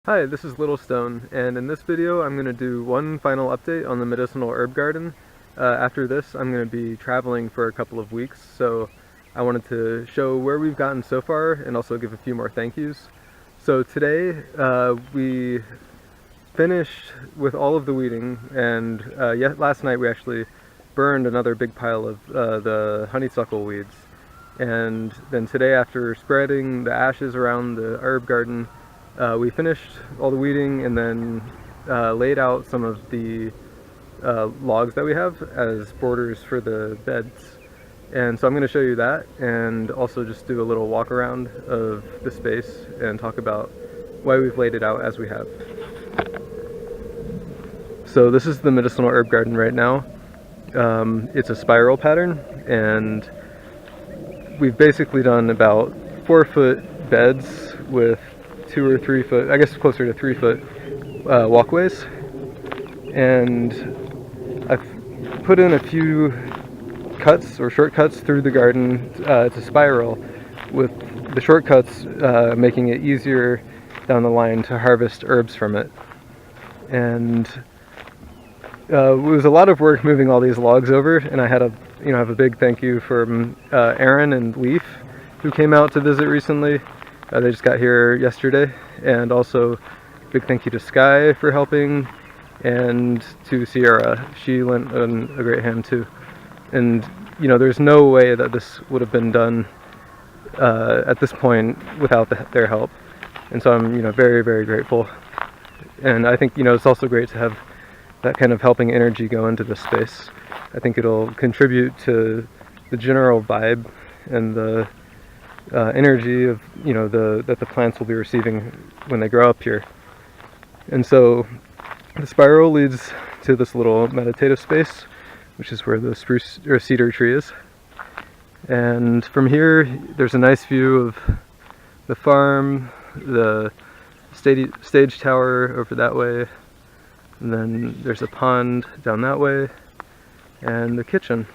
Hi, this is Little Stone, and in this video I'm going to do one final update on the medicinal herb garden. After this I'm going to be traveling for a couple of weeks, so I wanted to show where we've gotten so far and also give a few more thank yous. So today we finished with all of the weeding, and last night we actually burned another big pile of the honeysuckle weeds. And then today, after spreading the ashes around the herb garden, we finished all the weeding and then laid out some of the logs that we have as borders for the beds. And so I'm going to show you that and also just do a little walk around of the space and talk about why we've laid it out as we have. So this is the medicinal herb garden right now. It's a spiral pattern, and we've basically done about 4-foot beds with 2 or 3 foot, I guess closer to 3 foot walkways, and I've put in a few cuts or shortcuts through the garden to spiral, with the shortcuts making it easier down the line to harvest herbs from it. And it was a lot of work moving all these logs over, and I had have a big thank you from Aaron and Leaf, who came out to visit recently. They just got here yesterday, and also big thank you to Sky for helping, and to Sierra. She lent a great hand too. And there's no way that this would have been done at this point without their help. And so I'm very, very grateful. And I think it's also great to have that kind of helping energy go into this space. I think it'll contribute to the general vibe and the energy of that the plants will be receiving when they grow up here. And so the spiral leads to this little meditative space, which is where the spruce or cedar tree is. And from here there's a nice view of the farm, the stage tower over that way, and then there's a pond down that way, and the kitchen.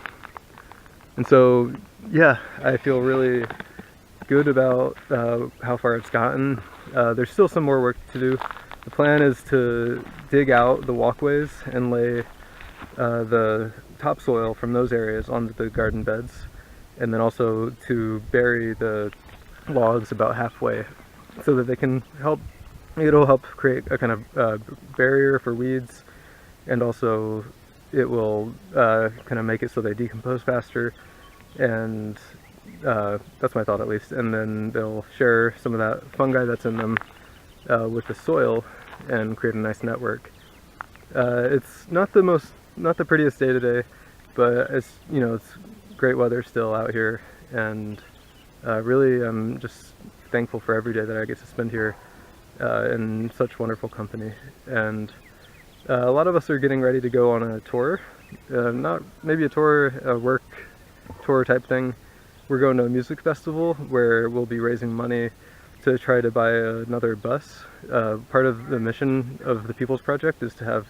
And so yeah, I feel really good about how far it's gotten. There's still some more work to do. The plan is to dig out the walkways and lay the topsoil from those areas onto the garden beds, and then also to bury the logs about halfway so that they can it'll help create a kind of barrier for weeds, and also it will kind of make it so they decompose faster, and that's my thought at least. And then they'll share some of that fungi that's in them with the soil and create a nice network. It's not the prettiest day today, but it's it's great weather still out here, and really I'm just thankful for every day that I get to spend here in such wonderful company. And a lot of us are getting ready to go on a tour, not maybe a tour, a work tour type thing. We're going to a music festival where we'll be raising money to try to buy another bus. Part of the mission of the People's Project is to have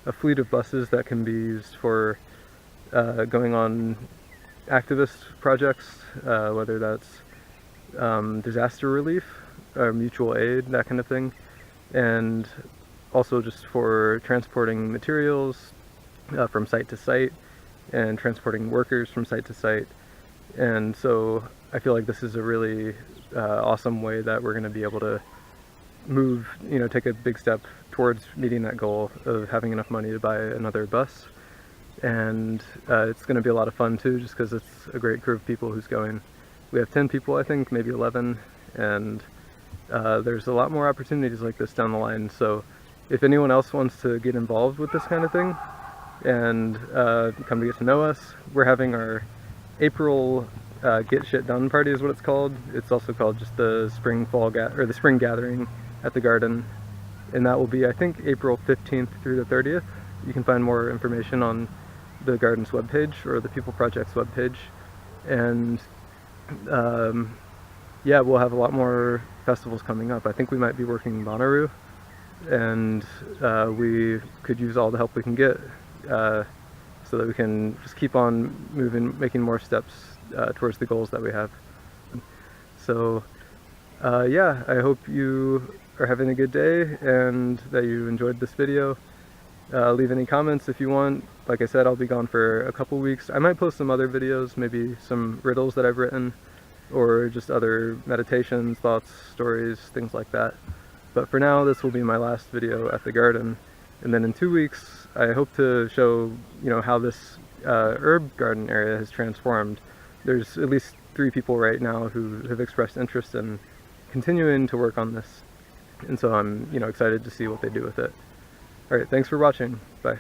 a fleet of buses that can be used for going on activist projects, whether that's disaster relief, mutual aid, that kind of thing, and also just for transporting materials from site to site and transporting workers from site to site. And so I feel like this is a really awesome way that we're going to be able to move, take a big step towards meeting that goal of having enough money to buy another bus. And it's going to be a lot of fun too, just because it's a great crew of people who's going. We have 10 people, I think, maybe 11, and there's a lot more opportunities like this down the line. So if anyone else wants to get involved with this kind of thing and come to get to know us, we're having our April Get Shit Done party is what it's called. It's also called just the spring gathering at the garden, and that will be, I think, April 15th through the 30th. You can find more information on the garden's webpage or the People Project's webpage. And yeah, we'll have a lot more festivals coming up. I think we might be working Bonnaroo, and we could use all the help we can get so that we can just keep on moving, making more steps towards the goals that we have. So yeah, I hope you are having a good day and that you enjoyed this video. Leave any comments if you want. Like I said, I'll be gone for a couple weeks. I might post some other videos, maybe some riddles that I've written, or just other meditations, thoughts, stories, things like that. But for now, this will be my last video at the garden. And then in 2 weeks, I hope to show, how this herb garden area has transformed. There's at least 3 people right now who have expressed interest in continuing to work on this. And so I'm, excited to see what they do with it. Alright, thanks for watching. Bye.